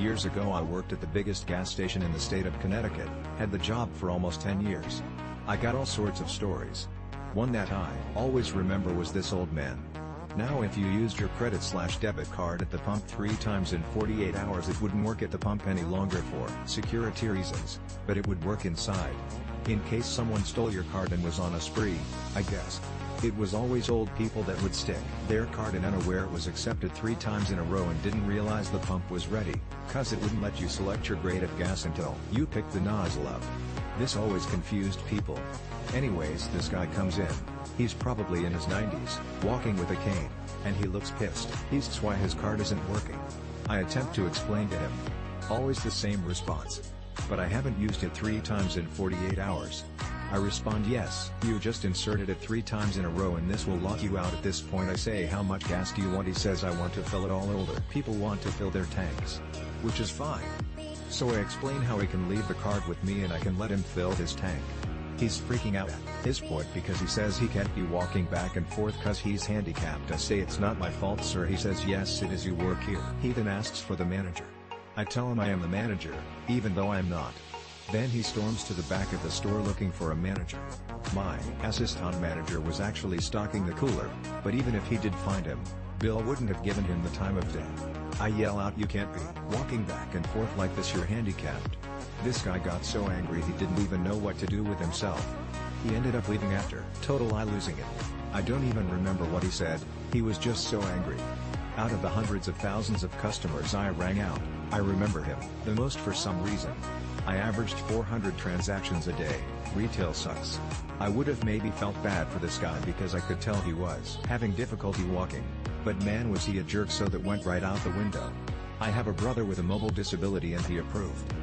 Years ago I worked at the biggest gas station in the state of Connecticut, had the job for almost 10 years. I got all sorts of stories. One that I always remember was this old man. Now if you used your credit/debit card at the pump 3 times in 48 hours it wouldn't work at the pump any longer for security reasons, but it would work inside. In case someone stole your card and was on a spree, I guess. It was always old people that would stick their card in unaware it was accepted 3 times in a row and didn't realize the pump was ready, cause it wouldn't let you select your grade of gas until you picked the nozzle up. This always confused people. Anyways, this guy comes in. He's probably in his 90s, walking with a cane, and he looks pissed. He asks why his card isn't working. I attempt to explain to him. Always the same response. But I haven't used it 3 times in 48 hours. I respond, yes, you just inserted it 3 times in a row and this will lock you out. At this point I say, how much gas do you want? He says, I want to fill it all. Older people want to fill their tanks. Which is fine. So I explain how he can leave the card with me and I can let him fill his tank. He's freaking out at his point because he says he can't be walking back and forth cause he's handicapped. I say, it's not my fault, sir. He says, yes it is, you work here. He then asks for the manager. I tell him I am the manager, even though I am not. Then he storms to the back of the store looking for a manager. My assistant manager was actually stocking the cooler, but even if he did find him, Bill wouldn't have given him the time of day. I yell out, you can't be walking back and forth like this, you're handicapped. This guy got so angry he didn't even know what to do with himself. He ended up leaving after total I losing it. I don't even remember what he said, he was just so angry. Out of the hundreds of thousands of customers I rang out, I remember him the most for some reason. I averaged 400 transactions a day. Retail sucks. I would have maybe felt bad for this guy because I could tell he was having difficulty walking, but man was he a jerk, so that went right out the window. I have a brother with a mobile disability and he approved.